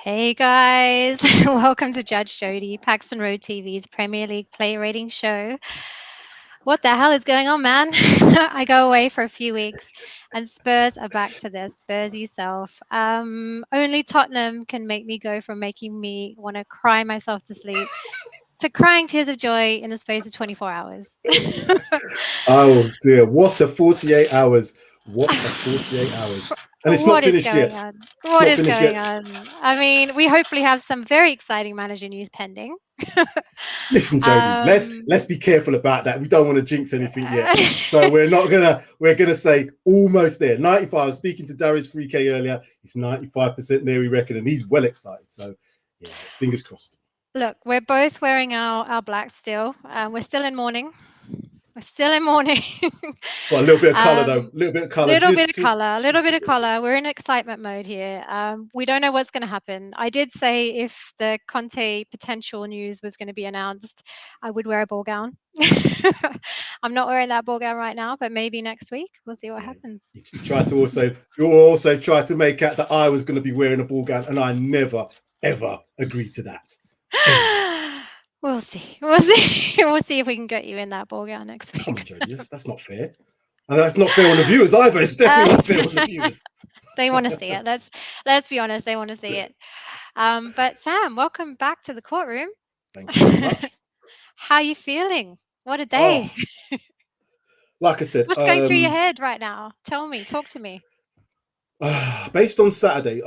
Hey guys, welcome to Judge Jodi, Paxton Road TV's Premier League Player Ratings show. What the hell is going on, man? I go away for a few weeks and Spurs are back to their Spursy self. Only Tottenham can make me go from making me want to cry myself to sleep to crying tears of joy in the space of 24 hours. Oh dear, what a 48 hours. What a 48 hours. And it's not What is finished going yet. on? It's What not is finished going yet. on? I mean, we hopefully have some very exciting manager news pending. Listen, Jody, um, let's be careful about that. We don't want to jinx anything yet. So we're gonna say almost there. 95. I was speaking to Darius 3K earlier. It's 95% there, we reckon, and he's well excited. So yeah, fingers crossed. Look, we're both wearing our black still. We're still in mourning. We're still in mourning. But a little bit of colour though. um, A little bit of colour. little bit Just of to color, a little bit of color. We're in excitement mode here. We don't know what's going to happen. I did say if the Conte potential news was going to be announced, I would wear a ball gown. I'm not wearing that ball gown right now, but maybe next week we'll see what happens. you also try to make out that I was going to be wearing a ball gown, and I never ever agreed to that. We'll see. We'll see. We'll see if we can get you in that ball gown next Come week. on, Jody, that's not fair. And that's not fair on the viewers either. It's definitely not fair on the viewers. They want to see it. Let's be honest. They want to see it. But Sam, welcome back to the courtroom. Thank you very much. How are you feeling? What a Oh, day. like I said, What's going through your head right now? Tell me. Talk to me. based on Saturday,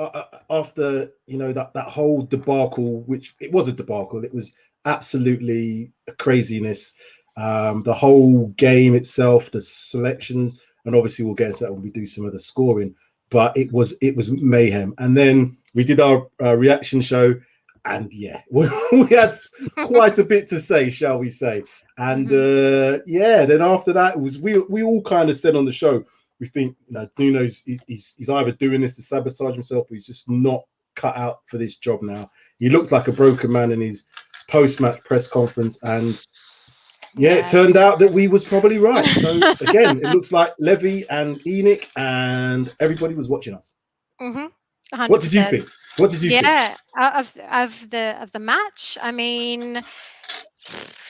after that whole debacle, which it was a debacle, it was absolutely craziness. The whole game itself, the selections, and obviously we'll get into that when we do some of the scoring. But it was mayhem. And then we did our reaction show, and yeah, we had quite a bit to say, shall we say? And yeah, then after that, it was we all kind of said on the show, we think Nuno's he's either doing this to sabotage himself, or he's just not cut out for this job now. He looked like a broken man in his post-match press conference, and yeah, it turned out that we was probably right. So again, it looks like Levy and Enoch and everybody was watching us. 100%. What did you think? What did you think? Yeah, of the match. I mean,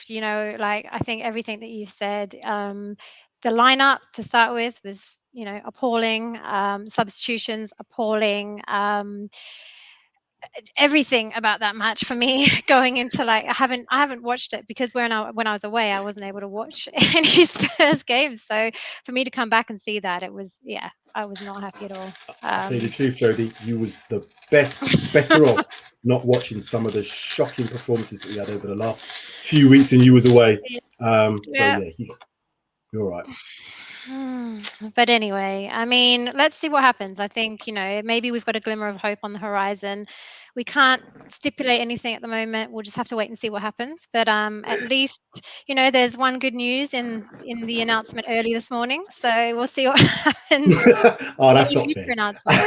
like I think everything that you said. The lineup to start with was, appalling. Substitutions appalling. Everything about that match for me going into I haven't watched it because when I was away I wasn't able to watch any Spurs games, so for me to come back and see that, it was, I was not happy at all. I'll tell you the truth, Jody, you was the better off not watching some of the shocking performances that we had over the last few weeks and you was away. So yeah, you're all right. But anyway, I mean, let's see what happens. I think, maybe we've got a glimmer of hope on the horizon. We can't stipulate anything at the moment. We'll just have to wait and see what happens. But at least, there's one good news in the announcement early this morning. So we'll see what happens. Oh, that's Any not future fair. announcements?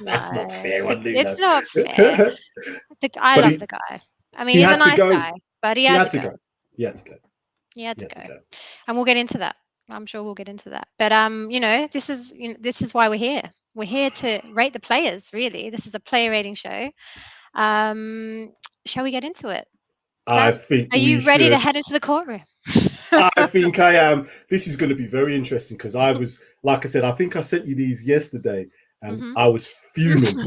That's not fair on It's Nuno. not fair. I love the guy. I mean, he he's a had to nice go. guy, but he had to go. He had to go. He had to go. And we'll get into that. I'm sure we'll get into that. But this is why we're here. We're here to rate the players, really. This is a player rating show. Shall we get into it? I Sam, think are we you ready to should. head into the courtroom? I think I am. This is going to be very interesting because I was, like I said, I think I sent you these yesterday and I was fuming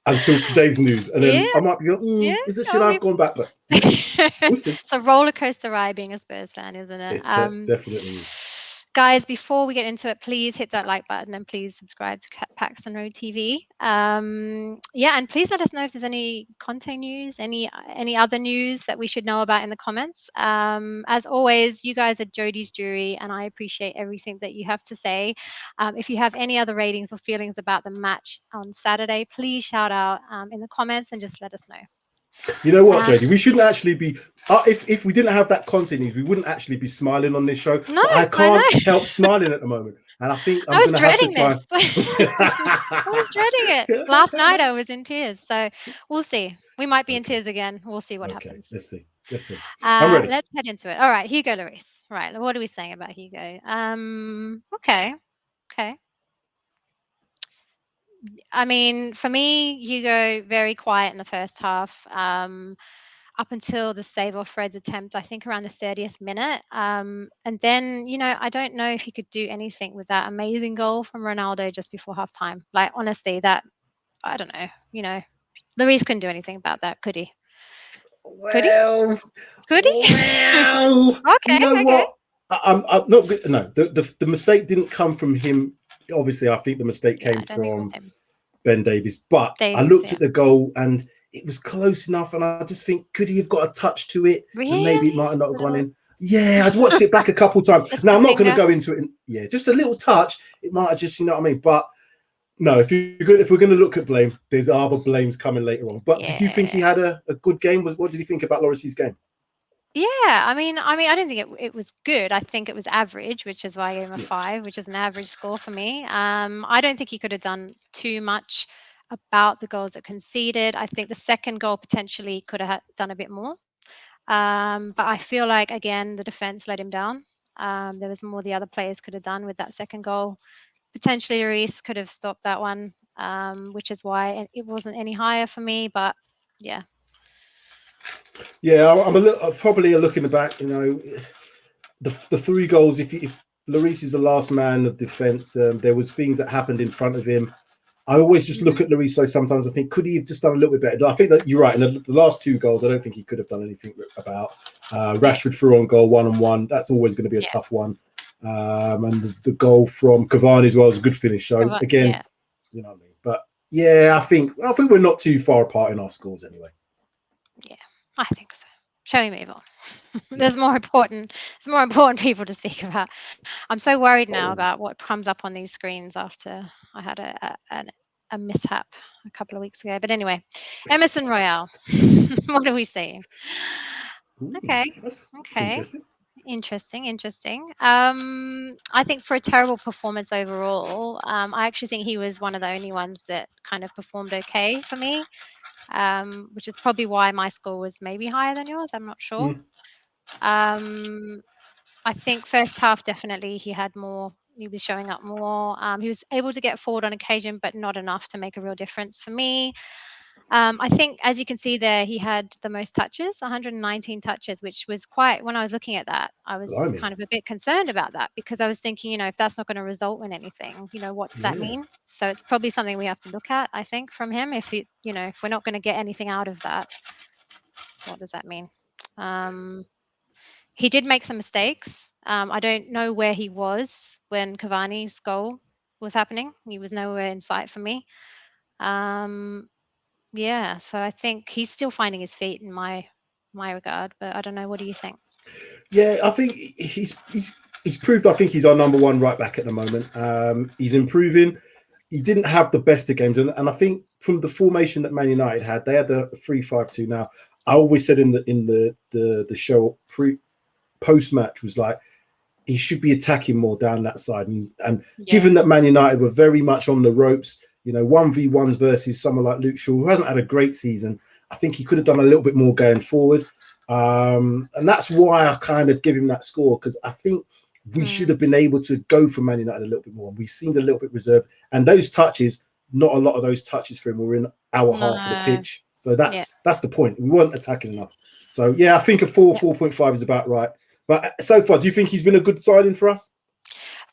until today's news. And then I might be going, should I have gone back? But we'll see. We'll see. It's a roller coaster ride being a Spurs fan, isn't it? It definitely is. Guys, before we get into it, please hit that like button and please subscribe to Paxton Road TV. And please let us know if there's any Conte news, any other news that we should know about in the comments. As always, you guys are Jodi's jury, and I appreciate everything that you have to say. If you have any other ratings or feelings about the match on Saturday, please shout out in the comments and just let us know. You know what, Jodie? We shouldn't actually be. If we didn't have that content news, we wouldn't actually be smiling on this show. No, but I can't help smiling at the moment, and I think I was dreading this. I was dreading it. Last night I was in tears. So we'll see. We might be in tears again. We'll see what happens. Let's see. I'm ready. Let's head into it. All right, Hugo Lloris. Right, what are we saying about Hugo? Okay. I mean, for me, Hugo very quiet in the first half. Up until the save off Fred's attempt, I think around the 30th minute. And then, I don't know if he could do anything with that amazing goal from Ronaldo just before halftime. Like, honestly, I don't know, Luis couldn't do anything about that, could he? Could he? Well, Could he? well, Okay, you know okay. what? I'm not good. No, the mistake didn't come from him. Obviously, I think the mistake Yeah, came I don't think it was from him. Ben Davies. But I Davies, looked yeah. at the goal and it was close enough, and I just think, could he have got a touch to it, and maybe it Really? might have not gone Little, in. Yeah, I'd watched it back a couple times. just Now a I'm not going to finger. go into it. Yeah, just a little touch. It might have just, you know what I mean. But no, if we're going to look at blame, there's other blames coming later on. But did you think he Yeah. had a good game? What did you think about Lloris's game? Yeah, I didn't think it was good. I think it was average, which is why I gave him a Yeah. 5, which is an average score for me. I don't think he could have done too much about the goals that conceded. I think the second goal potentially could have done a bit more. But I feel like, again, the defense let him down. There was more the other players could have done with that second goal. Potentially, Reese could have stopped that one, which is why it wasn't any higher for me. But yeah. Yeah, I'm a little probably looking back. You know, the three goals. If Lloris is the last man of defence, there was things that happened in front of him. I always just Hmm. look at Lloris. So sometimes I think, could he have just done a little bit better? I think that you're right. In the last two goals, I don't think he could have done anything about. Yeah. Rashford threw on goal 1-on-1. That's always going to be a Yeah. tough one. And the goal from Cavani as well was a good finish. So again, Yeah. you know what I mean. But yeah, I think we're not too far apart in our scores anyway. Yeah, I think so. Shall we move on? There's Yes. more important people to speak about. I'm so worried now Oh, about what comes up on these screens after I had a mishap a couple of weeks ago. But anyway, Emerson Royale. What are we saying? ooh, Okay, that's okay. interesting. Interesting, interesting. I think for a terrible performance overall, I actually think he was one of the only ones that kind of performed okay for me, which is probably why my score was maybe higher than yours. I'm not sure. Mm, Um, I think first half definitely he had more. He was showing up more. He was able to get forward on occasion, but not enough to make a real difference for me. I think, as you can see there, he had the most touches, 119 touches, which was quite. When I was looking at that, I was blimey. kind of a bit concerned about that because I was thinking, if that's not going to result in anything, what does that Yeah. mean? So it's probably something we have to look at. I think from him, if we're not going to get anything out of that, what does that mean? Um, he did make some mistakes. I don't know where he was when Cavani's goal was happening. He was nowhere in sight for me. Um, yeah, so I think he's still finding his feet in my regard, but I don't know. What do you think? Yeah, I think he's proved. I think he's our number one right back at the moment. He's improving. He didn't have the best of games, and I think from the formation that Man United had, they had the 3-5-2. Now, I always said in the show post match was like he should be attacking more down that side, and Yeah. given that Man United were very much on the ropes, 1v1s versus someone like Luke Shaw who hasn't had a great season. I think he could have done a little bit more going forward. And that's why I kind of give him that score, because I think we should Mm, have been able to go for Man United a little bit more. We seemed a little bit reserved, and those touches, not a lot of those touches for him were in our half of the no. pitch. So Yeah. that's the point. We weren't attacking enough. So yeah, I think a 4.5 is about right. But so far, do you think he's been a good signing for us?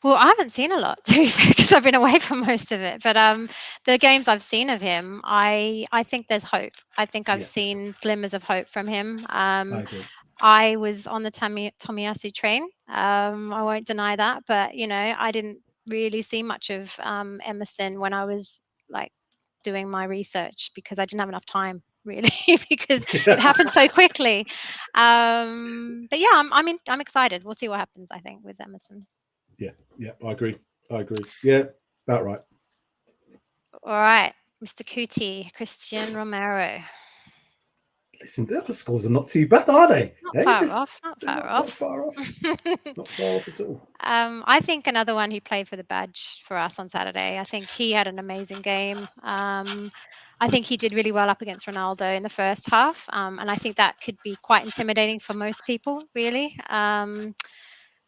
Well, I haven't seen a lot, to be fair, because I've been away from most of it. But the games I've seen of him, I think there's hope. I think I've Yeah, seen glimmers of hope from him. I agree. I was on the Tomiyasu train. I won't deny that, but I didn't really see much of Emerson when I was like doing my research because I didn't have enough time really because it happened so quickly. But yeah, I'm excited. We'll see what happens. I think with Emerson. Yeah, I agree. I agree. Yeah, about right. All right, Mr. Cootie, Christian Romero. Listen, the other scores are not too bad, are they? Not Hey, far off. Not they're far not off. far off. Not far off at all. I think another one who played for the badge for us on Saturday. I think he had an amazing game. I think he did really well up against Ronaldo in the first half, and I think that could be quite intimidating for most people, really.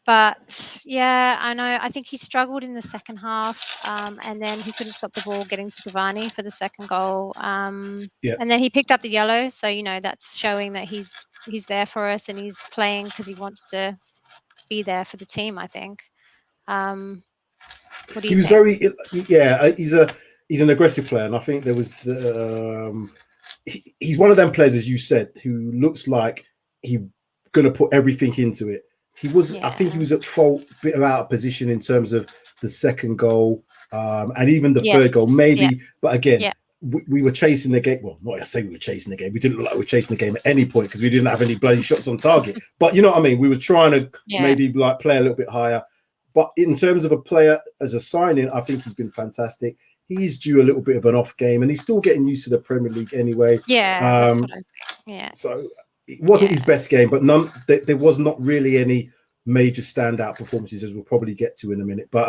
But yeah, I know. I think he struggled in the second half, and then he couldn't stop the ball getting to Cavani for the second goal. Yeah. And then he picked up the yellow, so that's showing that he's there for us and he's playing because he wants to be there for the team. I think. What do He you was think? very, yeah. He's an aggressive player, and I think there was he's one of them players, as you said, who looks like he's going to put everything into it. I think he Yeah. was at fault, a bit out of position in terms of the second goal, and even the Yes. third goal, Yeah. maybe. But again, Yeah. we were chasing the game. Well, not I say we were chasing the game. We didn't look like we were chasing the game at any point because we didn't have any bloody shots on target. But you know what I mean? We were trying to Yeah. maybe like play a little bit higher. But in terms of a player as a signing, I think he's been fantastic. He's due a little bit of an off game, and he's still getting used to the Premier League anyway. Yeah. That's what I think. Yeah. So it wasn't his best game, but there was not really any major standout performances, as we'll probably get to in a minute. But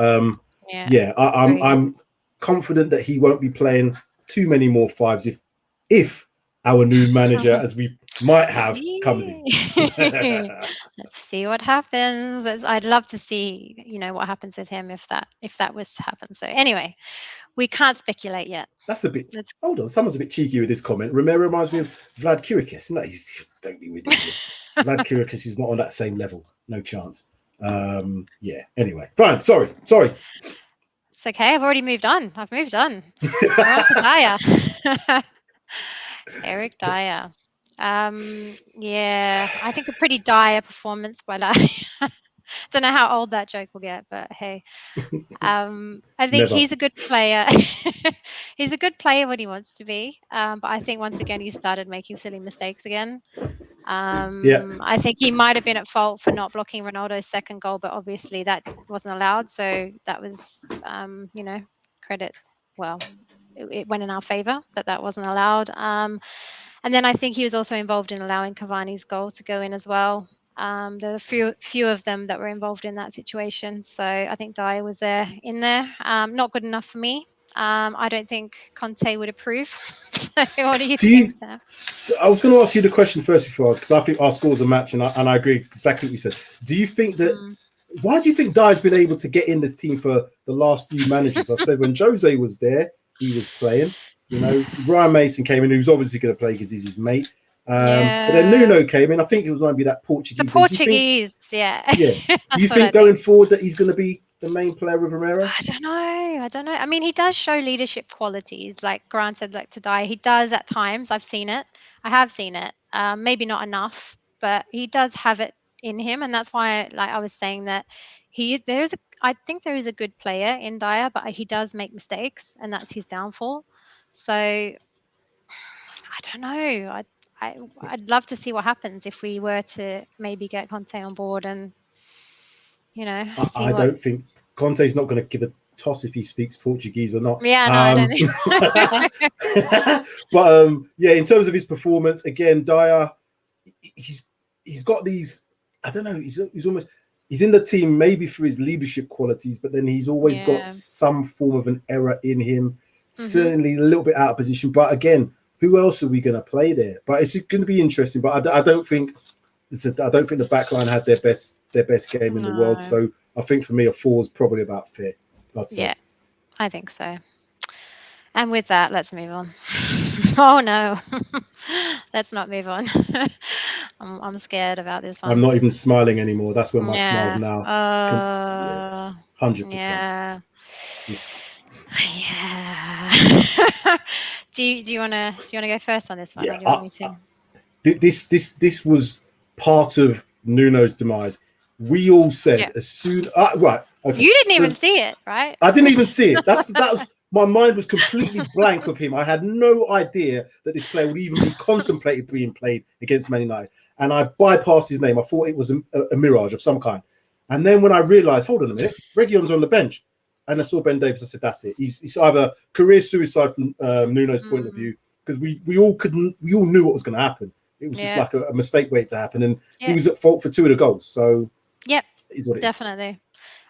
Yeah. I'm confident that he won't be playing too many more fives if our new manager, as we might have, comes in. Let's see what happens. I'd love to see, what happens with him if that was to happen. So anyway, we can't speculate yet. That's a bit. Let's, Hold on, someone's a bit cheeky with this comment. Romero reminds me of Vlad Kirikis. No, don't be ridiculous. Vlad Kirikis is not on that same level. No chance. Yeah. Anyway, fine. Sorry. It's okay. I've already moved on. I've moved on. Dyer. Eric Dyer. Yeah, I think a pretty dire performance by I don't know how old that joke will get, but hey. I think Never. he's a good player. He's a good player when he wants to be. But I think once again he started making silly mistakes again. I think he might have been at fault for not blocking Ronaldo's second goal, but obviously that wasn't allowed. So that was, credit. Well, it went in our favour that wasn't allowed. And then I think he was also involved in allowing Cavani's goal to go in as well. There were a few of them that were involved in that situation. So I think Dyer was in there. Not good enough for me. I don't think Conte would approve. So what do you think, Sam? I was going to ask you the question first before, because I think our scores are matching, and I agree exactly what you said. Do you think that? Why do you think Dyer's been able to get in this team for the last few managers? I said when Jose was there, he was playing. Ryan Mason came in, who's obviously going to play because he's his mate. But then Nuno came in. I think it was maybe that Portuguese. The Portuguese, yeah. Yeah. Do you think going forward that he's going to be the main player with Romero? I don't know. I mean, he does show leadership qualities. Like granted, like to die, he does at times. I've seen it. I have seen it. Maybe not enough, but he does have it in him, and that's why, like I was saying, that I think there is a good player in Dyer, but he does make mistakes, and that's his downfall. So I don't know. I'd love to see what happens if we were to maybe get Conte on board and I don't think Conte's not going to give a toss if he speaks Portuguese or not. Yeah, no, I don't. But yeah, in terms of his performance, again, Dyer, he's got these. I don't know. He's in the team maybe for his leadership qualities, but then he's always got some form of an error in him. Certainly a little bit out of position. But again, who else are we going to play there? But it's going to be interesting. But I don't think the backline had their best game in the world. So I think for me, a 4 is probably about fair. Yeah, I think so. And with that, let's move on. Oh no, let's not move on. I'm scared about this one. I'm not even smiling anymore. That's when my smile's now. 100%. Yeah. Do you wanna go first on this one? Yeah, or do you want me to? This was part of Nuno's demise. We all said as soon right. Okay. You didn't even see it, right? I didn't even see it. That was my mind was completely blank of him. I had no idea that this player would even be contemplated being played against Man United, and I bypassed his name. I thought it was a mirage of some kind. And then when I realised, hold on a minute, Reguilon's on the bench, and I saw Ben Davies, I said, that's it. He's either career suicide from Nuno's point of view, because we all knew what was going to happen. It was just like a mistake waiting to happen, and he was at fault for 2 of the goals. So is what it definitely is.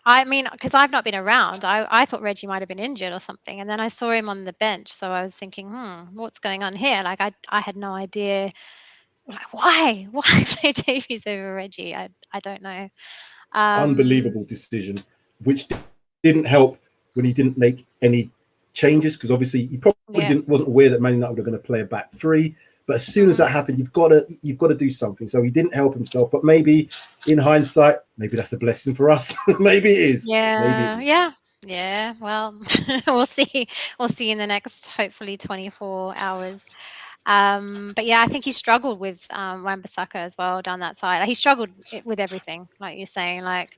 I mean, because I've not been around, I thought Reggie might have been injured or something, and then I saw him on the bench, so I was thinking, what's going on here? Like I had no idea. Like why play Davies over Reggie? I don't know. Unbelievable decision, which didn't help when he didn't make any changes, because obviously he probably wasn't aware that Man United were going to play a back three. But as soon as that happened, you've got to do something. So he didn't help himself. But maybe in hindsight, maybe that's a blessing for us. Maybe it is. Yeah, maybe it is. yeah. Well, we'll see. We'll see in the next, hopefully, 24 hours. But yeah, I think he struggled with Wan-Bissaka as well down that side. He struggled with everything, like you're saying. Like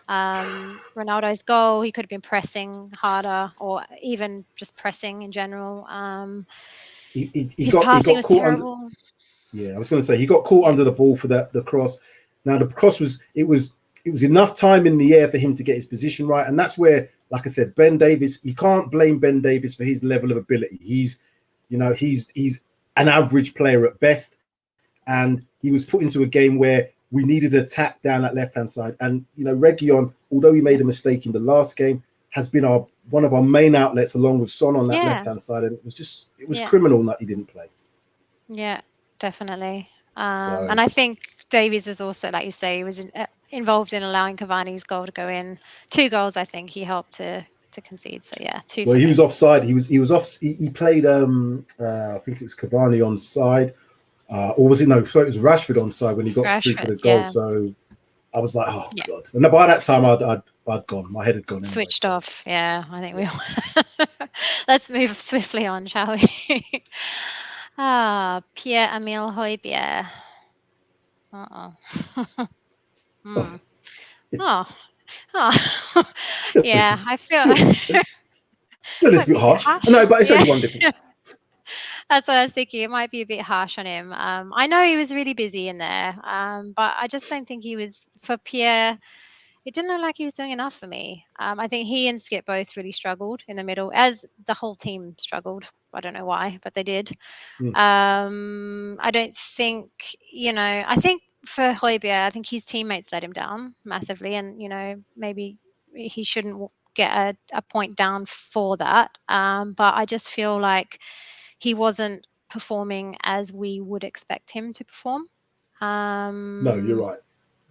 Ronaldo's goal, he could have been pressing harder, or even just pressing in general. His passing was terrible. I was going to say he got caught under the ball for the cross. Now the cross was enough time in the air for him to get his position right, and that's where, like I said, Ben Davies. You can't blame Ben Davies for his level of ability. He's an average player at best, and he was put into a game where we needed an attack down that left-hand side. And Reguilon, although he made a mistake in the last game, has been one of our main outlets, along with Son on that left-hand side, and it was criminal that he didn't play. Yeah, definitely. And I think Davies was also, like you say, he was involved in allowing Cavani's goal to go in. 2 goals, I think he helped to concede. So yeah, 2. Well, he was offside. He was off. He played. I think it was Cavani on side, or was it no? So it was Rashford on side when he got through for the goal. So I was like, oh god. And by that time, I'd gone. My head had gone. Switched off. Yeah, I think we all. Let's move swiftly on, shall we? Pierre-Emile Højbjerg. Yeah, I feel. It's a bit harsh. No, but it's only one difference. That's what I was thinking. It might be a bit harsh on him. I know he was really busy in there, but I just don't think he was, for Pierre. It didn't look like he was doing enough for me. I think he and Skip both really struggled in the middle, as the whole team struggled. I don't know why, but they did. I don't think, I think for Højbjerg, I think his teammates let him down massively, and maybe he shouldn't get a point down for that. But I just feel like he wasn't performing as we would expect him to perform. No, you're right.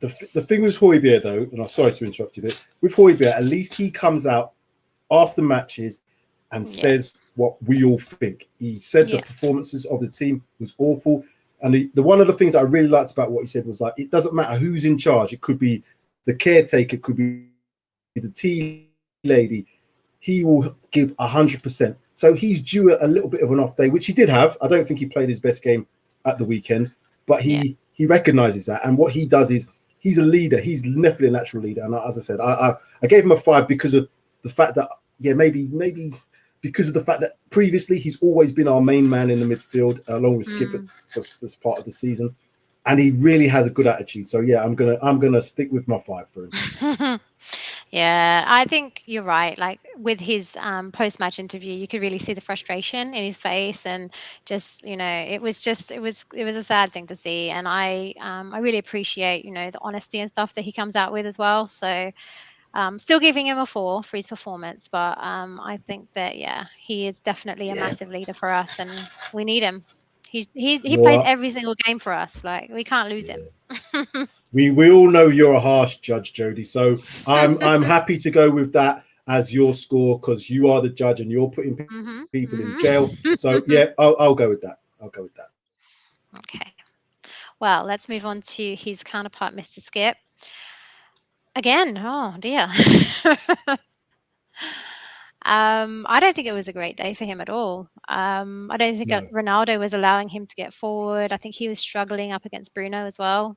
The thing with Højbjerg, though, and I'm sorry to interrupt you, but with Højbjerg, at least he comes out after matches and says what we all think. He said the performances of the team was awful. And the one of the things I really liked about what he said was, like, it doesn't matter who's in charge. It could be the caretaker, it could be the tea lady. He will give 100%. So he's due a little bit of an off day, which he did have. I don't think he played his best game at the weekend, but he recognizes that. And what he does is, he's a leader. He's definitely a natural leader. And as I said, I gave him a 5 because of the fact that, maybe because of the fact that previously he's always been our main man in the midfield, along with Skip as part of the season. And he really has a good attitude. So I'm gonna stick with my 5 for him. Yeah, I think you're right. Like with his post-match interview, you could really see the frustration in his face, and just it was a sad thing to see. And I really appreciate the honesty and stuff that he comes out with as well. So still giving him a 4 for his performance, but I think that he is definitely a massive leader for us, and we need him. He plays every single game for us. Like, we can't lose him. We all know you're a harsh judge, Jodi. So I'm happy to go with that as your score, because you are the judge and you're putting people in jail. So I'll go with that. Okay. Well, let's move on to his counterpart, Mr. Skip. Again, oh dear. I don't think it was a great day for him at all. I don't think Ronaldo was allowing him to get forward. I think he was struggling up against Bruno as well.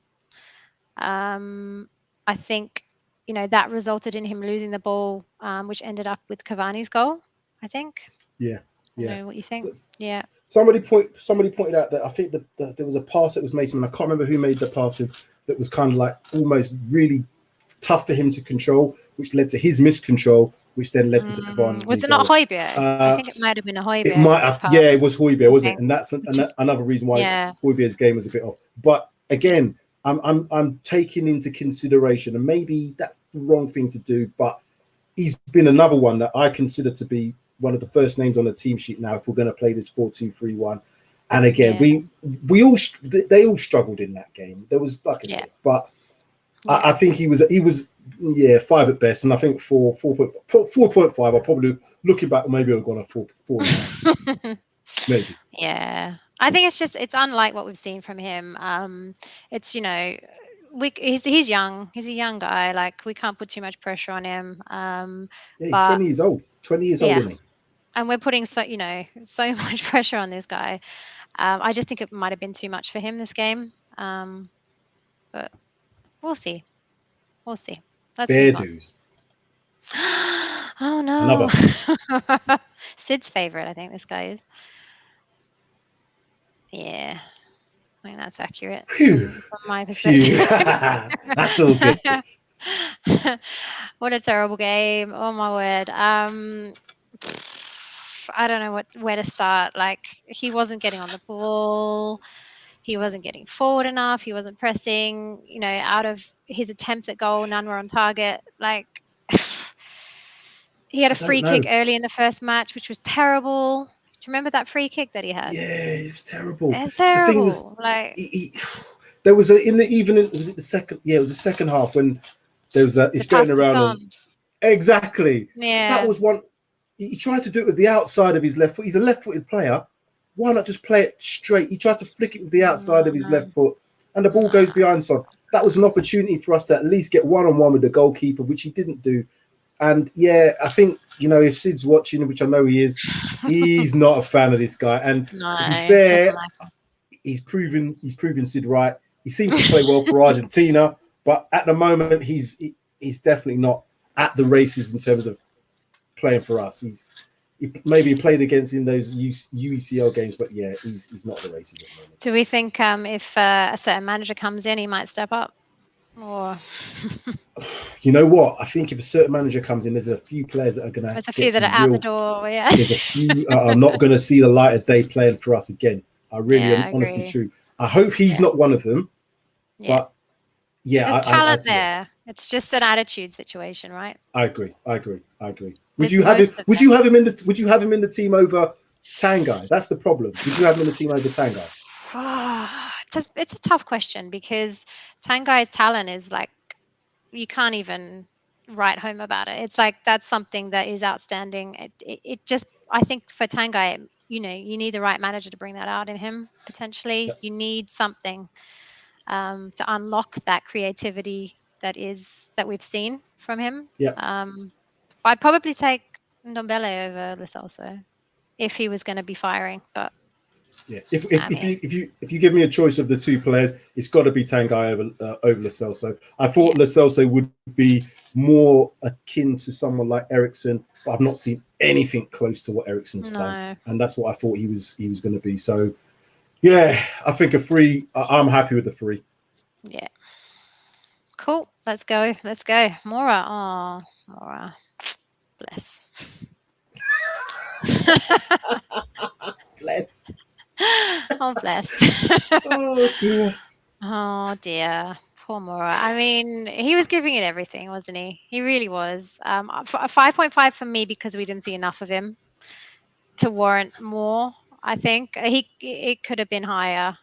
I think, that resulted in him losing the ball, which ended up with Cavani's goal, I think. Yeah. I don't know what you think. Somebody pointed out that I think that there was a pass that was made to him, and I can't remember who made the passing, that was kind of like almost really tough for him to control, which led to his miscontrol, which then led to the Cavani. Was it not Højbjerg? I think it might have been a Højbjerg. It might have. It was Højbjerg, wasn't it? And that's another reason why Højbjerg's game was a bit off. But again, I'm taking into consideration, and maybe that's the wrong thing to do, but he's been another one that I consider to be one of the first names on the team sheet now if we're going to play this 4-2-3-1. And again, they all struggled in that game. There was, like I said, but Yeah. I think he was 5 at best, and I think 4.5. I'll probably looking back, maybe I've gone a 4.5, maybe. Yeah, I think it's unlike what we've seen from him. It's he's young. He's a young guy. Like, we can't put too much pressure on him. Yeah, he's But 20 years old. 20 years old, yeah, isn't he? and we're putting so much pressure on this guy. I just think it might have been too much for him this game. But we'll see. We'll see. Let's Bear move on. dues. Oh no. Another. Sid's favorite, I think this guy is. Yeah, I think that's accurate Phew. from my Phew. perspective. That's all good. What a terrible game. Oh my word. I don't know where to start. Like, he wasn't getting on the ball. He wasn't getting forward enough. He wasn't pressing. Out of his attempts at goal, none were on target. Like, he had I a don't free know. kick early in the first match, which was terrible. Do you remember that free kick that he had? Yeah, it was terrible. It's The thing was, terrible. Like, there was was it the second? Yeah, it was the second half when there was the he's pass skirting to around Son. and exactly. That Yeah. was one. He tried to do it with the outside of his left foot. He's a left-footed player. Why not just play it straight? He tried to flick it with the outside of his left foot, and the ball goes behind Son. That was an opportunity for us to at least get one-on-one with the goalkeeper, which he didn't do. And yeah, I think, if Sid's watching, which I know he is, he's not a fan of this guy. And No, to be fair, doesn't like him. he's proven Sid right. He seems to play well for Argentina, but at the moment he's definitely not at the races in terms of playing for us. He maybe played against in those UECL games, but yeah, he's not at the races at the moment. Do we think if a certain manager comes in, he might step up? Or You know what? I think if a certain manager comes in, there's a few players that are going to there's a get few that some are out the real. door. Yeah. There's a few are not going to see the light of day playing for us again. I really Yeah, I am honestly agree. true. I hope he's not one of them. Yeah. But yeah, There's talent there. It's just an attitude situation, right? I agree. Would With you have him? most of Would them. you have him in the? Would you have him in the team over Tanguy? That's the problem. Would you have him in the team over Tanguy? It's a tough question, because Tangai's talent is like, you can't even write home about it. It's like, that's something that is outstanding. It just, I think for Tanguy, you need the right manager to bring that out in him. Potentially, Yep. you need something to unlock that creativity that we've seen from him. Yeah. I'd probably take Ndombele over Lo Celso if he was going to be firing, but Yeah. If you give me a choice of the two players, it's got to be Tanguy over Lo Celso. I thought Lo Celso would be more akin to someone like Eriksen, but I've not seen anything close to what Eriksen's done, and that's what I thought he was going to be. So yeah, I think a free. I'm happy with the free. Yeah. Cool. Let's go. Mora. Oh, Mora. Bless. Bless. Oh, bless. Oh dear. Oh dear. Poor Mora. I mean, he was giving it everything, wasn't he? He really was. A 5.5 for me, because we didn't see enough of him to warrant more. I think it could have been higher.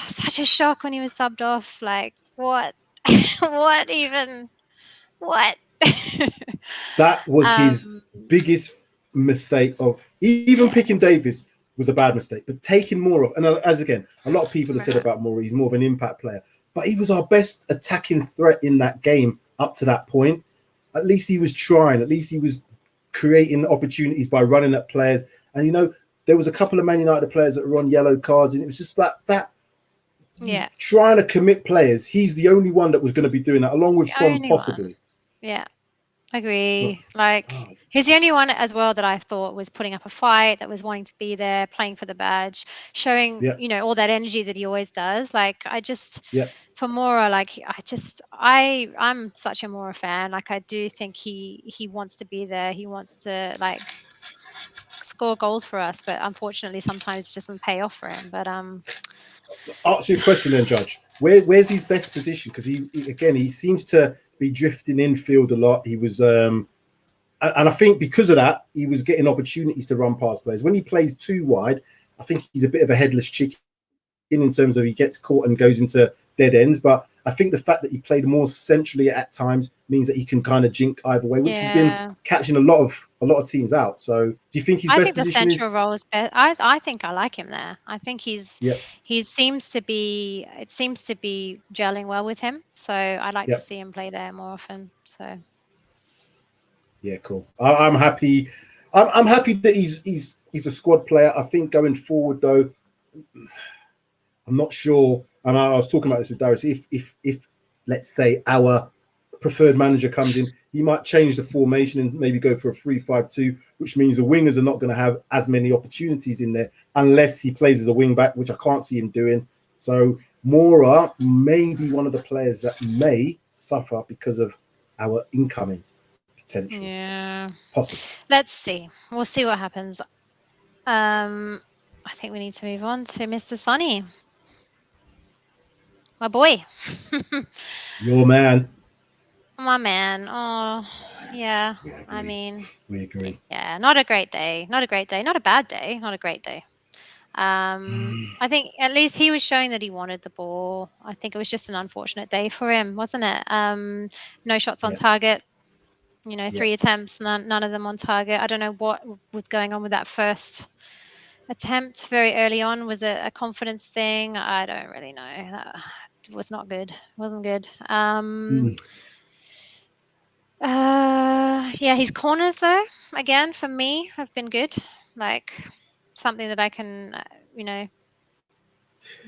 Such a shock when he was subbed off. Like, what? What even? What? That was his biggest mistake. Of even picking Davis was a bad mistake, but taking more of, and as again, a lot of people have said about Mora, he's more of an impact player, but he was our best attacking threat in that game up to that point. At least he was trying. At least he was creating opportunities by running at players. And there was a couple of Man United players that were on yellow cards, and it was just that. Yeah. Trying to commit players. He's the only one that was going to be doing that, along with Son possibly. Yeah. Agree. Like, he's the only one as well that I thought was putting up a fight, that was wanting to be there, playing for the badge, showing, all that energy that he always does. Like, for Mora, like, I'm such a Mora fan. Like, I do think he wants to be there. He wants to, like, score goals for us, but unfortunately sometimes it just doesn't pay off for him. But ask you a question then, Judge. Where's his best position? Because he seems to be drifting infield a lot. He was and I think because of that, he was getting opportunities to run past players. When he plays too wide, I think he's a bit of a headless chicken in terms of he gets caught and goes into dead ends. But I think the fact that he played more centrally at times means that he can kind of jink either way, which has been catching a lot of teams out. So do you think his best the position central is? role is best. I think I like him there. I think Yeah, it seems to be gelling well with him. So I'd like to see him play there more often. So yeah, cool. I'm happy. I'm happy that he's a squad player. I think going forward though, I'm not sure. And I was talking about this with Darius. If let's say our preferred manager comes in, he might change the formation and maybe go for a 3-5-2, which means the wingers are not going to have as many opportunities in there unless he plays as a wing back, which I can't see him doing. So Mora may be one of the players that may suffer because of our incoming potential. Yeah, possible. Let's see. We'll see what happens. I think we need to move on to Mr. Sonny. My boy. Your man. My man. Oh, yeah. I mean, we agree. Yeah, not a great day. Not a great day. Not a bad day. Not a great day. I think at least he was showing that he wanted the ball. I think it was just an unfortunate day for him, wasn't it? No shots on target. 3 attempts, none of them on target. I don't know what was going on with that first attempt very early on. Was it a confidence thing? I don't really know. That was not good. Wasn't good. His corners though, again for me, have been good. Like something that I can,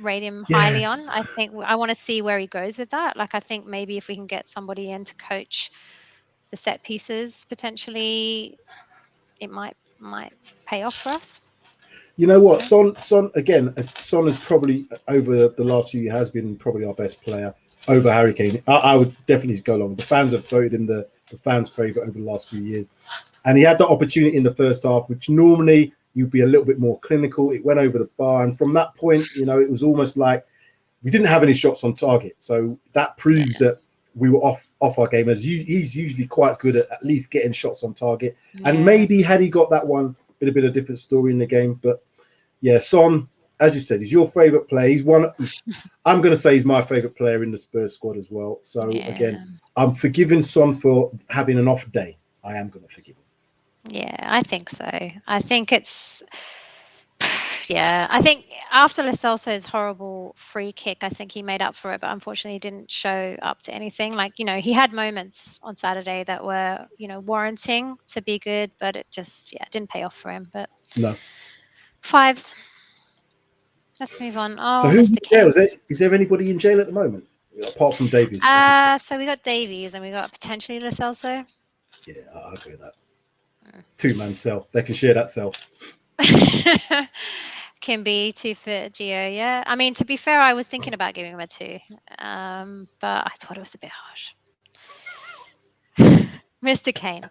rate him highly on. I think I want to see where he goes with that. Like I think maybe if we can get somebody in to coach the set pieces, potentially, it might pay off for us. You know what, Son is probably over the last few years has been probably our best player over Harry Kane. I would definitely go along. The fans have voted him the fans' favourite over the last few years, and he had the opportunity in the first half, which normally you'd be a little bit more clinical. It went over the bar, and from that point, it was almost like we didn't have any shots on target. So that proves that we were off our game. As he's usually quite good at least getting shots on target, and maybe had he got that one, it'd have been a different story in the game. But yeah, Son, as you said, he's your favourite player. He's one. I'm going to say he's my favourite player in the Spurs squad as well. So again, I'm forgiving Son for having an off day. I am going to forgive him. Yeah, I think so. I think it's. I think after Lo Celso's horrible free kick, I think he made up for it, but unfortunately he didn't show up to anything. Like, he had moments on Saturday that were, warranting to be good, but it just, didn't pay off for him. But no. 5s. Let's move on. Oh, so who's Mr. in jail? Is there anybody in jail at the moment, apart from Davies? So we got Davies and we got potentially Lo Celso. Yeah, I agree with that. 2-man cell. They can share that cell. Can be 2 for Gio, yeah. I mean, to be fair, I was thinking about giving him a 2, but I thought it was a bit harsh. Mr. Kane.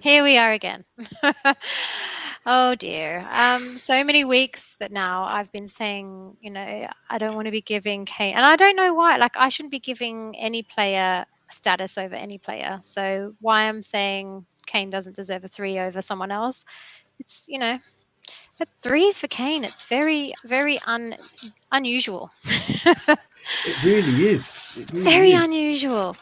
Here we are again. Oh dear. So many weeks that now I've been saying, I don't want to be giving Kane, and I don't know why. Like I shouldn't be giving any player status over any player. So why I'm saying Kane doesn't deserve a 3 over someone else? It's but 3s for Kane. It's very, very unusual. It really is. Very unusual.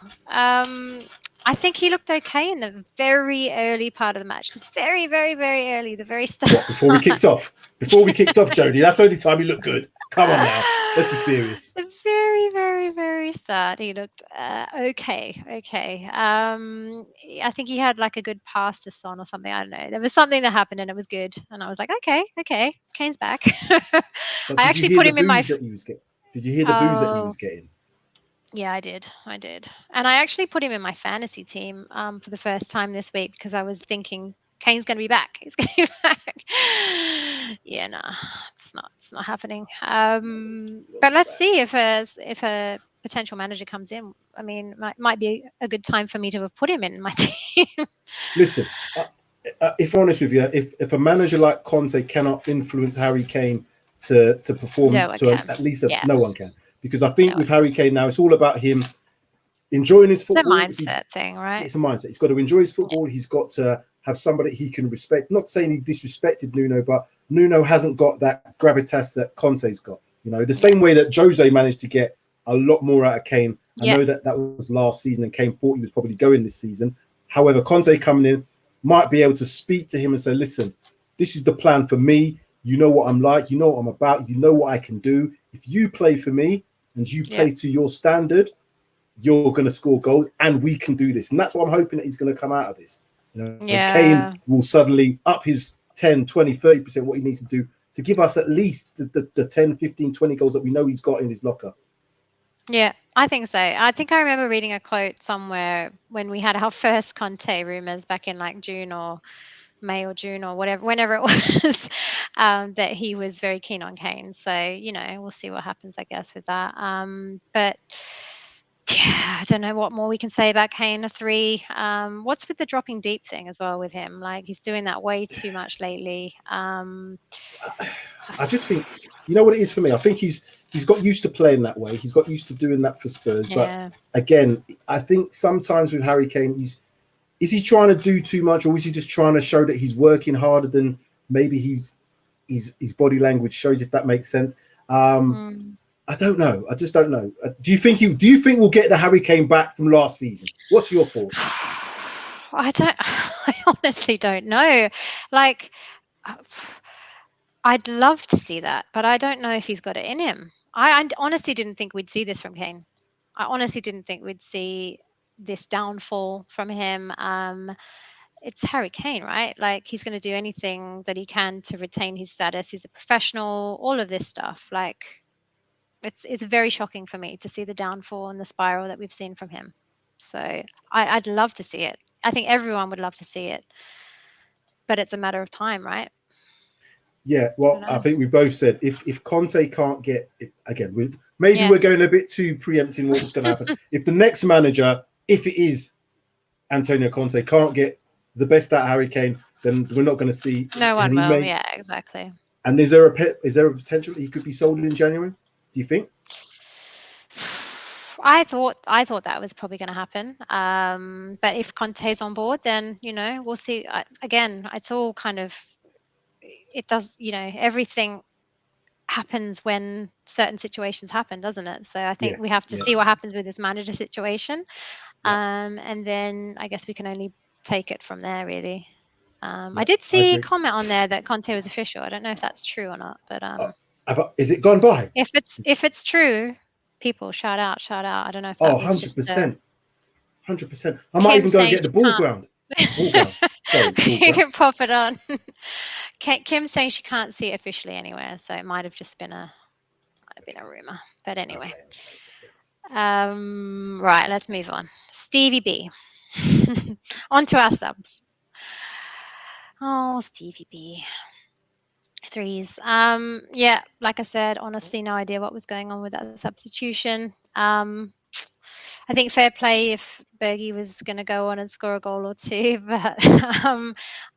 I think he looked okay in the very early part of the match. Very, very, very early. The very start. What, before we kicked off? Before we kicked off, Jodi. That's the only time he looked good. Come on now. Let's be serious. The very, very, very start, he looked okay. I think he had like a good pass to Son or something. I don't know. There was something that happened and it was good. And I was like, okay, Kane's back. But I actually put him in my. Did you hear the booze that he was getting? Yeah, I did. And I actually put him in my fantasy team for the first time this week because I was thinking Kane's going to be back. He's going to be back. Yeah, nah, it's not happening. But let's see if a potential manager comes in. I mean, might be a good time for me to have put him in my team. Listen, if I'm honest with you, if a manager like Conte cannot influence Harry Kane to perform, at least no one can. Because I think with Harry Kane now, it's all about him enjoying his football. It's a mindset thing, right? It's a mindset. He's got to enjoy his football. Yeah. He's got to have somebody he can respect. Not saying he disrespected Nuno, but Nuno hasn't got that gravitas that Conte's got. The same way that Jose managed to get a lot more out of Kane. I Yeah. know that was last season, and Kane thought he was probably going this season. However, Conte coming in might be able to speak to him and say, listen, this is the plan for me. You know what I'm like. You know what I'm about. You know what I can do. If you play for me and you play to your standard, you're going to score goals, and we can do this. And that's what I'm hoping that he's going to come out of this. You know, Yeah. Kane will suddenly up his 10, 20, 30% what he needs to do to give us at least the 10, 15, 20 goals that we know he's got in his locker. Yeah, I think so. I think I remember reading a quote somewhere when we had our first Conte rumors back in like June or May or June or whatever, whenever it was, that he was very keen on Kane. So, you know, we'll see what happens, I guess, with that. But yeah, I don't know what more we can say about Kane. A 3. What's with the dropping deep thing as well with him? Like he's doing that way too much lately. I just think, you know what it is for me? I think he's got used to playing that way. He's got used to doing that for Spurs. Yeah. But again, I think sometimes with Harry Kane, is he trying to do too much, or is he just trying to show that he's working harder than maybe his body language shows, if that makes sense? I don't know. I just don't know. Do you think we'll get the Harry Kane back from last season? What's your thoughts? I honestly don't know. Like, I'd love to see that, but I don't know if he's got it in him. I honestly didn't think we'd see this from Kane. I honestly didn't think we'd see this downfall from him. It's Harry Kane, right? Like he's going to do anything that he can to retain his status. He's a professional, all of this stuff. Like it's very shocking for me to see the downfall and the spiral that we've seen from him. So I'd love to see it. I think everyone would love to see it, but it's a matter of time, right? Yeah, well, I think we both said if Conte can't get it, again, we're going a bit too preempting what's going to happen. If the next manager, if it is Antonio Conte, can't get the best out of Harry Kane, then we're not going to see. No one will. Yeah, exactly. And is there a potential that he could be sold in January? Do you think? I thought that was probably going to happen. But if Conte's on board, then we'll see. Again, it's all kind of. It does, everything happens when certain situations happen, doesn't it? So I think we have to see what happens with this manager situation. And then I guess we can only take it from there, really. I did see a comment on there that Conte was official. I don't know if that's true or not, but is it gone by? If it's true, people shout out. I don't know if that was 100%. 100%. I might even go and get the ball ground. Sorry, you can pop it on. Kim's saying she can't see it officially anywhere, so it might have just been a rumor. But anyway, right, let's move on. Stevie B. On to our subs. Oh, Stevie B. 3s. Yeah, like I said, honestly, no idea what was going on with that substitution. I think fair play if Bergie was going to go on and score a goal or two, but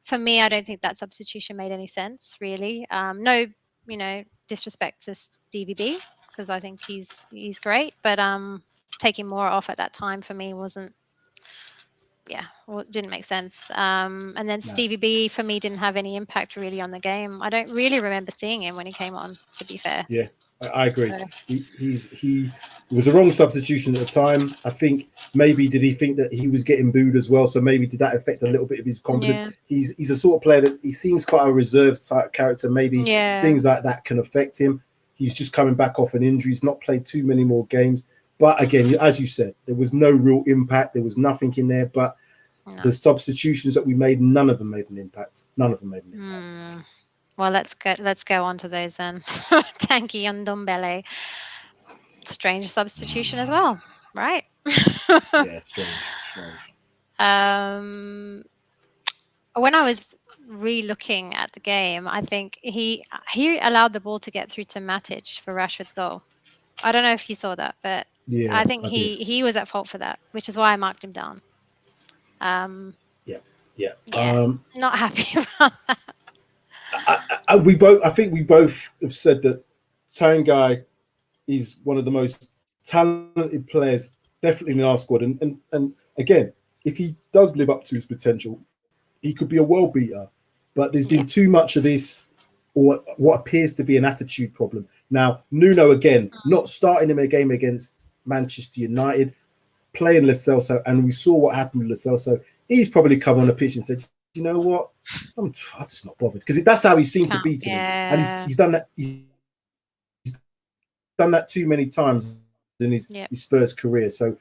for me, I don't think that substitution made any sense, really. No, disrespect to Stevie B, because I think he's great, but taking more off at that time for me didn't make sense. And then Stevie B for me didn't have any impact really on the game. I don't really remember seeing him when he came on, to be fair. Yeah, I agree. So. He was the wrong substitution at the time. I think maybe did he think that he was getting booed as well? So maybe did that affect a little bit of his confidence? Yeah. He's a sort of player that he seems quite a reserved type character. Maybe things like that can affect him. He's just coming back off an injury. He's not played too many more games. But again, as you said, there was no real impact. There was nothing in there. But the substitutions that we made, none of them made an impact. Well, let's go on to those then. Tanky and Ndombele. Strange substitution as well, right? Yeah, strange. When I was re-looking at the game, I think he allowed the ball to get through to Matic for Rashford's goal. I don't know if you saw that, but I think he was at fault for that, which is why I marked him down. Not happy about that. I think we both have said that Tanguy is one of the most talented players, definitely in our squad. And again, if he does live up to his potential, he could be a world beater. But there's been too much of this. or what appears to be an attitude problem. Now, Nuno, again, not starting him a game against Manchester United, playing Lo Celso, and we saw what happened with Lo Celso. He's probably come on the pitch and said, you know what, I'm just not bothered, because that's how he seemed to be to me. And he's done that. He's done that too many times in his Spurs career. So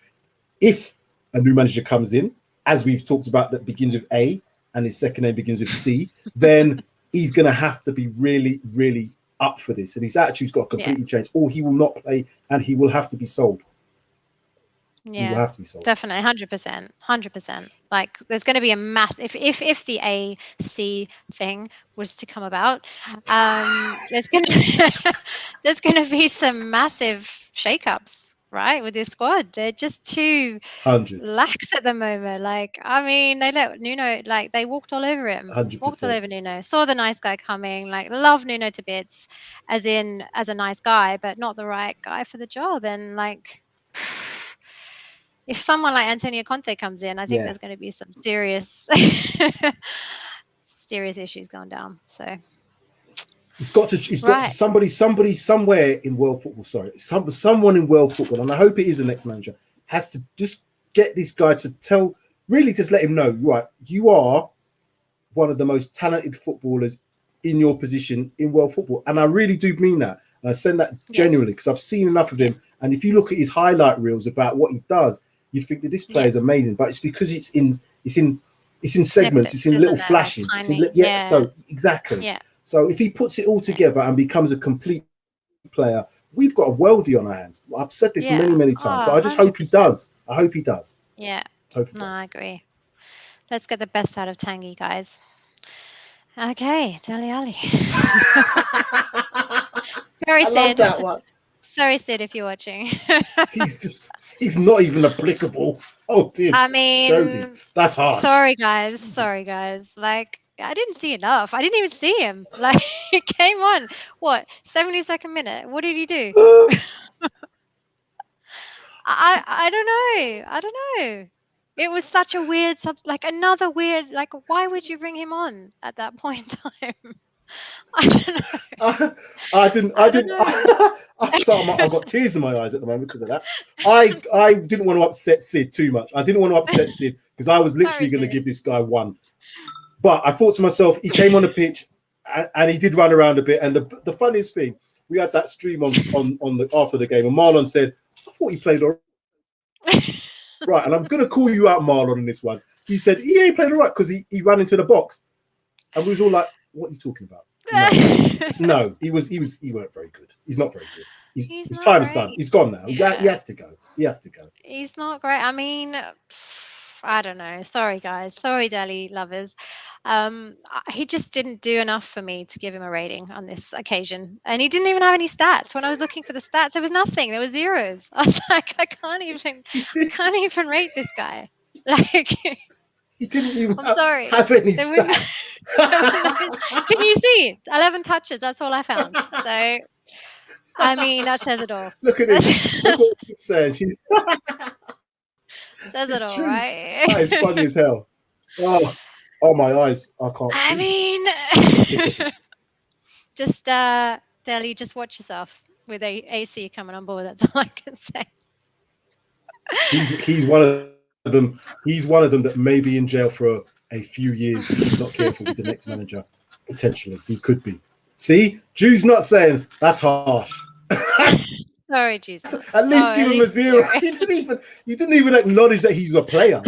if a new manager comes in, as we've talked about, that begins with A and his second name begins with C, then he's going to have to be really, really up for this. And his attitude's got to completely change, or he will not play and he will have to be sold. Yeah, will have to be sold. Definitely, 100%. Like, there's going to be a mass if the AC thing was to come about, there's going to be some massive shakeups, right, with this squad. They're just too lax at the moment. Like, I mean, they let Nuno, like, they walked all over him, 100%. walked all over Nuno. Saw the nice guy coming, like, love Nuno to bits, as a nice guy, but not the right guy for the job. And like, if someone like Antonio Conte comes in, I think there's going to be some serious issues going down. So he's got to somebody somewhere in world football. Sorry, someone in world football, and I hope it is the next manager, has to just get this guy to just let him know, right, you are one of the most talented footballers in your position in world football, and I really do mean that, and I send that genuinely, because I've seen enough of him. And if you look at his highlight reels about what he does, you'd think that this player is amazing, but it's because it's in segments, it's in little flashes. So exactly. Yeah. So if he puts it all together and becomes a complete player, we've got a worldie on our hands. I've said this many times. So I just 100%. Hope he does. I hope he does. Yeah. I agree. Let's get the best out of Tanguy, guys. Okay, Dele Alli. Sorry, Sid. I love that one. Sorry, Sid, if you're watching. He's not even applicable. Oh dear. I mean, Jodi, that's harsh. Sorry, guys. Like, I didn't see enough. I didn't even see him. Like, he came on, 72nd minute. What did he do? I don't know. It was such a weird another weird, like, why would you bring him on at that point in time? I don't know. I didn't. I've got tears in my eyes at the moment because of that. I didn't want to upset Sid too much. I didn't want to upset Sid because I was literally going to give this guy one. But I thought to myself, he came on the pitch and he did run around a bit. And the funniest thing, we had that stream on the after the game, and Marlon said, "I thought he played all right." And I'm going to call you out, Marlon, in this one. He said he ain't played all right because he ran into the box, and we was all like, "What are you talking about?" No, he weren't very good. He's not very good. His time's done. He's gone now. He has to go. He's not great. I mean, I don't know. Sorry, guys. Sorry, Dele lovers. He just didn't do enough for me to give him a rating on this occasion. And he didn't even have any stats. When I was looking for the stats, there was nothing. There were zeros. I was like, I can't even rate this guy. Like, he didn't even have any stats. Can you see? 11 touches. That's all I found. So, I mean, that says it all. Look at this. Look what I'm saying. Says it all, right? That is funny as hell. Oh, my eyes. I can't. I mean, just Dele, just watch yourself with AC coming on board. That's all I can say. He's one of them. He's one of them that may be in jail for a few years if he's not careful with the next manager. Potentially, he could be. See, Jude's not saying that's harsh. Sorry, Jesus. At least give him a 0. You didn't even acknowledge that he's a player.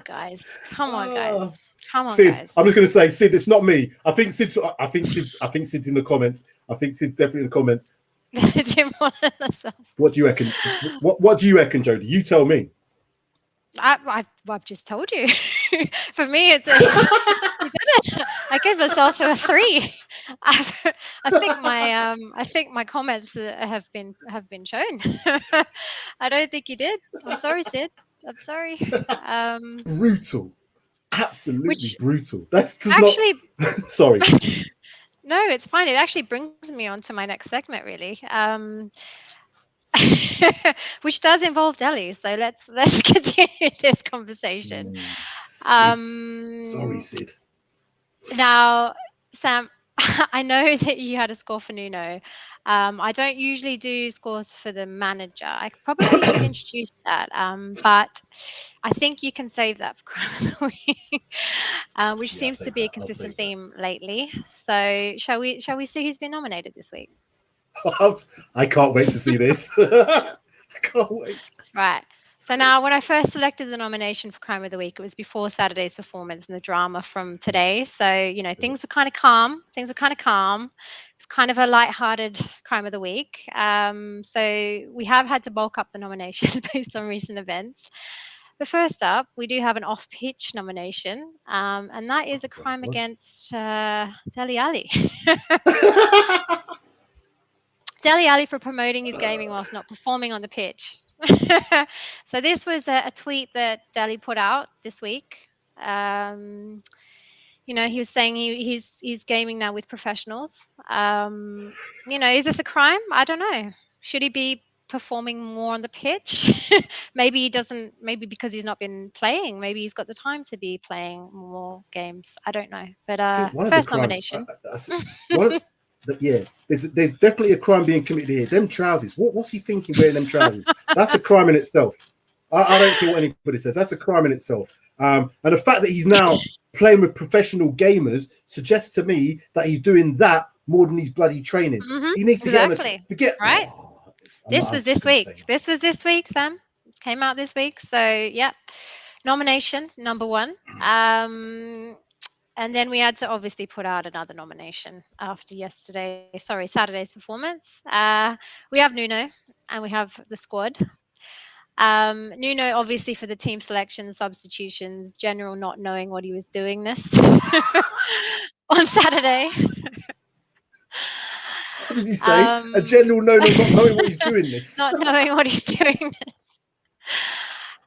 Guys, come on, guys. Come on, Sid, guys. I'm just going to say, Sid, it's not me. I think Sid's in the comments. I think Sid's definitely in the comments. What do you reckon? What do you reckon, Jodi? You tell me. I've just told you. For me, you did it. I gave myself a 3. I think my comments have been shown. I don't think you did. I'm sorry, Sid. I'm sorry. Brutal, absolutely brutal. That's just actually not. Sorry. No, it's fine. It actually brings me on to my next segment, really. Which does involve Dele. So let's continue this conversation. Sorry, Um, Sid. Now, Sam, I know that you had a score for Nuno. I don't usually do scores for the manager. I probably should introduce that, but I think you can save that for Crime of the Week, which Yeah, I'll seems to save be a that. I'll consistent save that. theme lately. So, shall we see who's been nominated this week? I can't wait to see this. I can't wait. Right. So now, when I first selected the nomination for Crime of the Week, it was before Saturday's performance and the drama from today. So, things were kind of calm. It's kind of a light-hearted Crime of the Week. So we have had to bulk up the nominations based on recent events. But first up, we do have an off-pitch nomination, and that is a Oh, crime God. against Dele Alli. Dele Alli for promoting his gaming whilst not performing on the pitch. So this was a tweet that Dele put out this week. Um, he was saying he's gaming now with professionals. Is this a crime? I don't know. Should he be performing more on the pitch? Maybe he doesn't. Maybe because he's not been playing. Maybe he's got the time to be playing more games. I don't know. But I think one of the first crimes, nomination. one of yeah, there's definitely a crime being committed here. Them trousers. What's he thinking wearing them trousers? That's a crime in itself. I don't care what anybody says. That's a crime in itself. And the fact that he's now playing with professional gamers suggests to me that he's doing that more than he's bloody training. He needs to get on Exactly. forget. Right. Oh, This I'm was just this going to say week. nothing. This was this week, Sam. Came out this week. So, yep. Nomination number one. And then we had to obviously put out another nomination after Saturday's performance. We have Nuno and we have the squad. Nuno, obviously, for the team selection, substitutions, general not knowing what he was doing this on Saturday. What did you say? A Um, general no, not knowing what he's doing this. not knowing what he's doing this.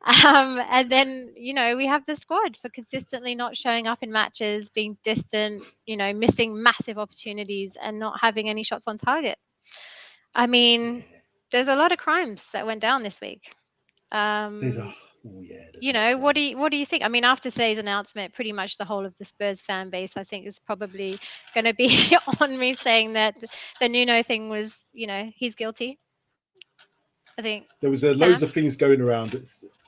And then, we have the squad for consistently not showing up in matches, being distant, missing massive opportunities and not having any shots on target. I mean, there's a lot of crimes that went down this week. There's a Um, there's a lot of crimes. what do you think? I mean, after today's announcement, pretty much the whole of the Spurs fan base, I think, is probably going to be on me saying that the Nuno thing was, he's guilty. I think, There was loads Sam. of things going around.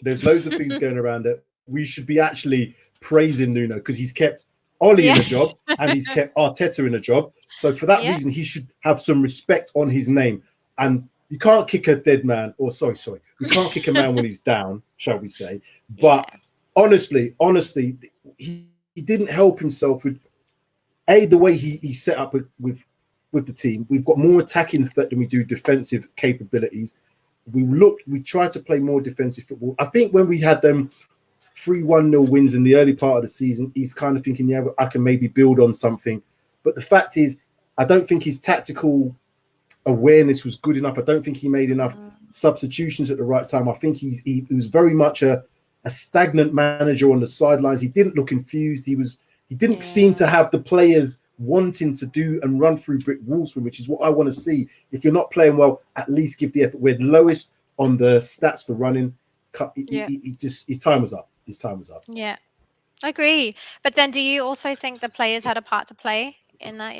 There's loads of things going around that we should be actually praising Nuno because he's kept Ollie in Yeah. a job and he's kept Arteta in a job. So for that Yeah. reason, he should have some respect on his name. And you can't kick a dead man, or sorry, you can't kick a man when he's down, shall we say? But Yeah. honestly, he didn't help himself with the way he set up with the team. We've got more attacking threat than we do defensive capabilities. We tried to play more defensive football. I think when we had them 3-1-0 wins in the early part of the season, he's kind of thinking, yeah, I can maybe build on something. But the fact is, I don't think his tactical awareness was good enough. I don't think he made enough substitutions at the right time. I think he was very much a stagnant manager on the sidelines. He didn't look infused. He didn't seem to have the players wanting to do and run through brick walls for him, which is what I want to see. If you're not playing well, at least give the effort. We're lowest on the stats for running. His time was up. Yeah. I agree. But then do you also think the players had a part to play in that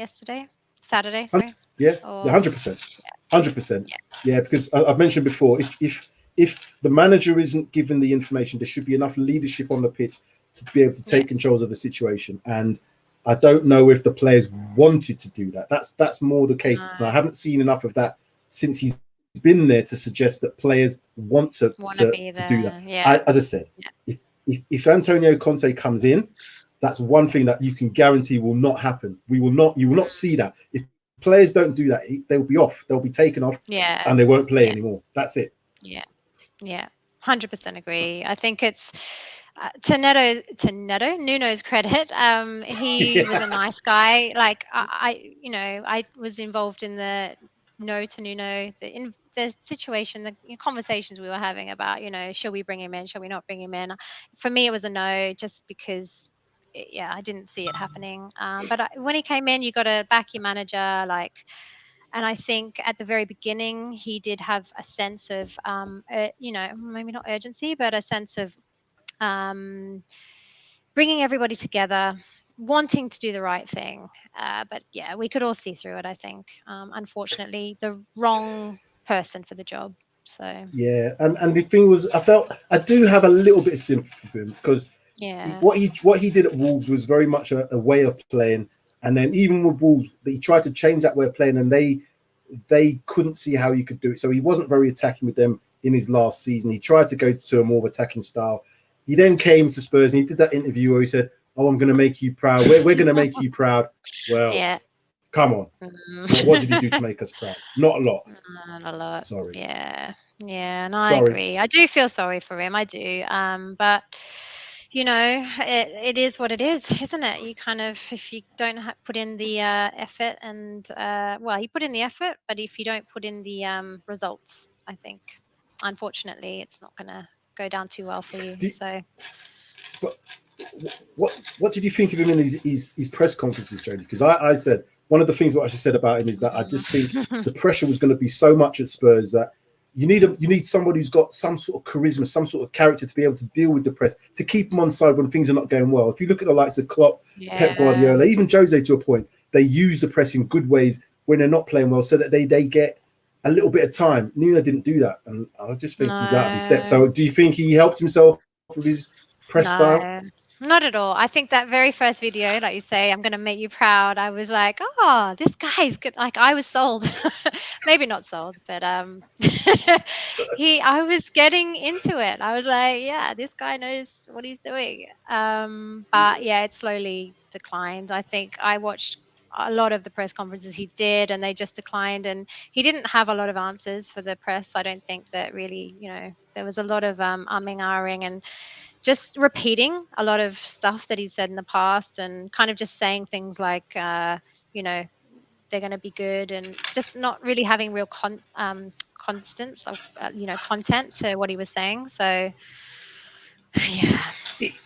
Saturday, sorry? Yeah, Or 100%. 100%. yeah. Yeah, because I've mentioned before, if the manager isn't given the information, there should be enough leadership on the pitch to be able to take control of the situation. And I don't know if the players wanted to do that. That's more the case. I haven't seen enough of that since he's been there to suggest that players want to do that. Yeah. As I said, if Antonio Conte comes in, that's one thing that you can guarantee will not happen. You will not see that. If players don't do that, they'll be off. They'll be taken off, and they won't play anymore. That's it. Yeah. 100% agree. I think it's to Nuno's credit. He was a nice guy. Like I was involved in the no to Nuno, the situation, the conversations we were having about, should we bring him in? Shall we not bring him in? For me, it was a no, just because, I didn't see it happening. But when he came in, you got to back your manager, and I think at the very beginning, he did have a sense of, maybe not urgency, but a sense of, bringing everybody together, wanting to do the right thing. But yeah, we could all see through it, I think. Unfortunately, the wrong person for the job. So Yeah, and the thing was, I do have a little bit of sympathy for him because yeah, what he did at Wolves was very much a way of playing, and then even with Wolves, he tried to change that way of playing, and they couldn't see how he could do it. So he wasn't very attacking with them in his last season. He tried to go to a more of attacking style. He then came to Spurs and he did that interview where he said, "Oh, I'm going to make you proud. We're going to make you proud." Well, yeah. come on. What did he do to make us proud? Not a lot. Not a lot. Sorry. Yeah. Yeah, and I Sorry. agree. I do feel sorry for him. I do. But it is what it is, isn't it? You kind of, if you don't put in the effort and well, you put in the effort, but if you don't put in the results, I think, unfortunately, it's not going to go down too well for you. Do, So, but what did you think of him in his press conferences, Jodi? Because I said one of the things what I just said about him is that I just think the pressure was going to be so much at Spurs that you need somebody who's got some sort of charisma, some sort of character to be able to deal with the press, to keep them on side when things are not going well. If you look at the likes of Klopp, Pep yeah. Guardiola, even Jose to a point, they use the press in good ways when they're not playing well, so that they get a little bit of time. Nuno didn't do that, and I just think he's out of his depth. No. So, do you think he helped himself with his press style? No, not at all. I think that very first video, like you say, I'm going to make you proud. I was like, oh, this guy's good. Like I was sold. Maybe not sold, but I was getting into it. I was like, yeah, this guy knows what he's doing. But yeah, it slowly declined. I think I watched a lot of the press conferences he did, and they just declined. And he didn't have a lot of answers for the press. I don't think that really, there was a lot of umming, ahhing, and just repeating a lot of stuff that he said in the past, and kind of just saying things like, you know, they're going to be good, and just not really having real constants of, content to what he was saying. So, yeah.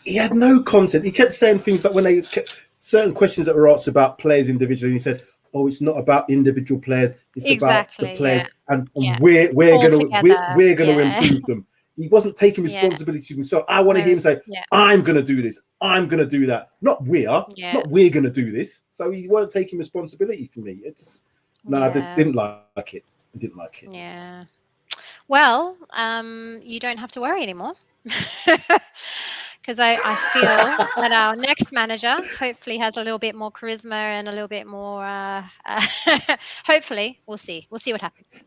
He had no content. He kept saying things like when they kept certain questions that were asked about players individually, and he said, "Oh, it's not about individual players. It's about the Exactly. players, Yeah. and Yeah. we're All gonna together. we're gonna Yeah. improve them." He wasn't taking Yeah. responsibility himself. I want to No. hear him say, Yeah. "I'm gonna do this. I'm gonna do that." Not Yeah. not we're gonna do this. So he weren't taking responsibility for me. It's no, I just Yeah. didn't like it. I didn't like it. Yeah. Well, you don't have to worry anymore. Because I feel that our next manager hopefully has a little bit more charisma and a little bit more. Hopefully, we'll see. We'll see what happens.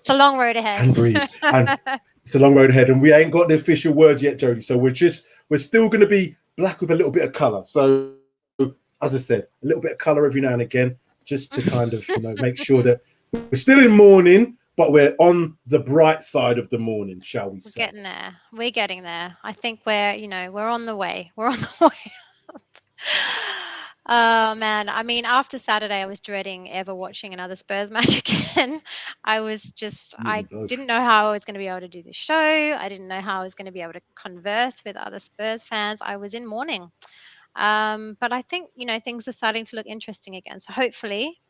It's a long road ahead. And breathe. And it's a long road ahead, and we ain't got the official word yet, Jodi. So we're still going to be black with a little bit of color. So, as I said, a little bit of color every now and again, just to kind of make sure that we're still in mourning, but we're on the bright side of the morning, shall we say? We're getting there. We're getting there. I think we're on the way. We're on the way up. Oh man, I mean, after Saturday, I was dreading ever watching another Spurs match again. I didn't know how I was going to be able to do the show. I didn't know how I was going to be able to converse with other Spurs fans. I was in mourning. But I think, things are starting to look interesting again. So hopefully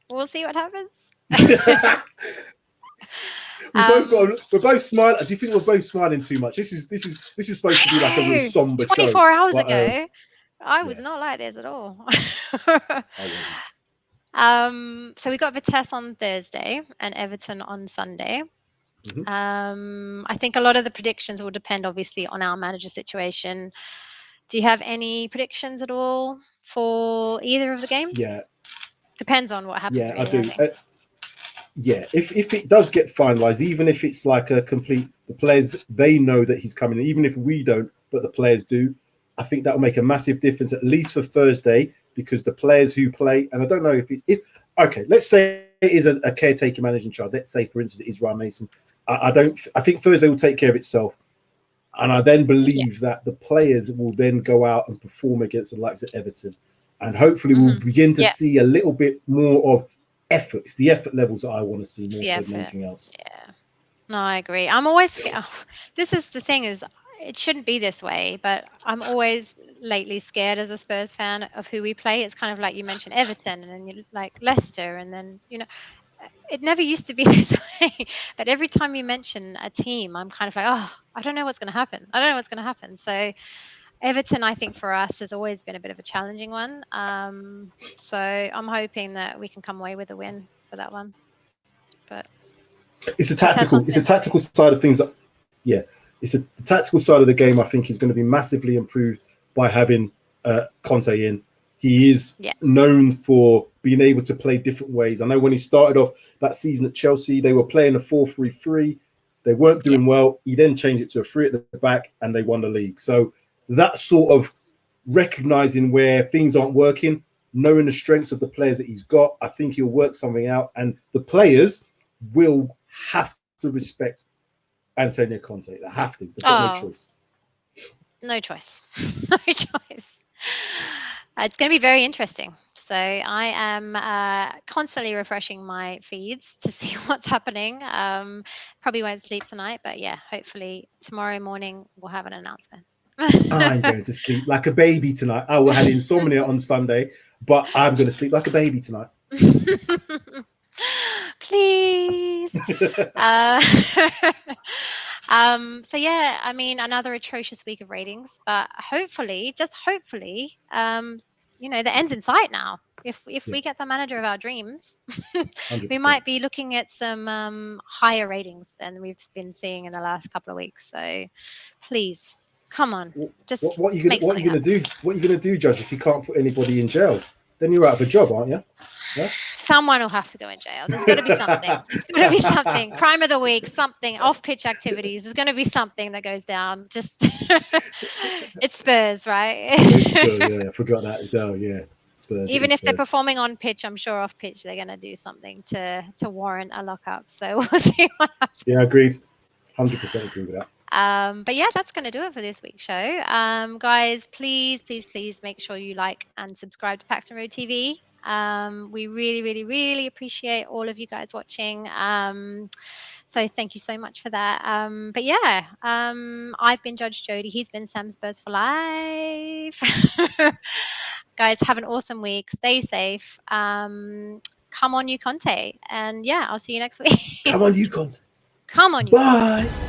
we'll see what happens. We're both smiling. Do you think we're both smiling too much? This is supposed to be like a real somber 24 show. hours But, ago, I was yeah, not like this at all. I wasn't. So we got Vitesse on Thursday and Everton on Sunday. I think a lot of the predictions will depend, obviously, on our manager situation. Do you have any predictions at all for either of the games? Yeah, Depends on what happens, I really, do. I think. Yeah, if it does get finalised, even if it's like a complete, the players, they know that he's coming, even if we don't, but the players do, I think that'll make a massive difference, at least for Thursday, because the players who play, and I don't know okay, let's say it is a caretaker manager in charge. Let's say, for instance, it is Ryan Mason. I think Thursday will take care of itself. And I then believe that the players will then go out and perform against the likes of Everton. And hopefully we'll begin to see a little bit more of effort. It's the effort levels that I want to see more so than anything else. Yeah. No, I agree. I'm always scared. This is the thing, is it shouldn't be this way, but I'm always lately scared as a Spurs fan of who we play. It's kind of like you mentioned Everton, and then you like Leicester, and then it never used to be this way. But every time you mention a team, I'm kind of like, oh, I don't know what's going to happen. I don't know what's going to happen. So Everton, I think for us has always been a bit of a challenging one. So I'm hoping that we can come away with a win for that one. But It's a tactical side of things that, yeah, the tactical side of the game. I think is going to be massively improved by having Conte in. He is known for being able to play different ways. I know when he started off that season at Chelsea, they were playing a 4-3-3. They weren't doing well. He then changed it to a 3 at the back, and they won the league. So that sort of recognizing where things aren't working, knowing the strengths of the players that he's got, I think he'll work something out, and the players will have to respect Antonio Conte. They have to. They've got no choice. No choice. No choice. It's going to be very interesting. So I am constantly refreshing my feeds to see what's happening. Probably won't sleep tonight, but yeah, hopefully tomorrow morning we'll have an announcement. I'm going to sleep like a baby tonight. I will have insomnia on Sunday, but I'm going to sleep like a baby tonight. Please. So yeah, I mean, another atrocious week of ratings, but hopefully, just hopefully, the end's in sight now. If we get the manager of our dreams, we might be looking at some higher ratings than we've been seeing in the last couple of weeks. So please, come on, just what are you gonna do? What are you gonna do, Judge, if you can't put anybody in jail? Then you're out of a job, aren't you? Yeah? Someone will have to go in jail. There's got to be something. There's got to be something. Crime of the week, something. Off-pitch activities. There's going to be something that goes down. Just it's Spurs, right? It's Spurs, yeah. I forgot that. Oh, yeah. Spurs. Even if they're performing on pitch, I'm sure off pitch they're going to do something to warrant a lockup. So we'll see what happens. Yeah, agreed. 100% agree with that. But yeah, that's going to do it for this week's show. Guys, please make sure you like and subscribe to Paxton Road TV. We really appreciate all of you guys watching. So thank you so much for that. But yeah, I've been Judge Jodi. He's been Sam Spurs for life. Guys, have an awesome week. Stay safe. Come on, you Conte. And yeah, I'll see you next week. Come on, you Conte. Come on, you Bye. Conte.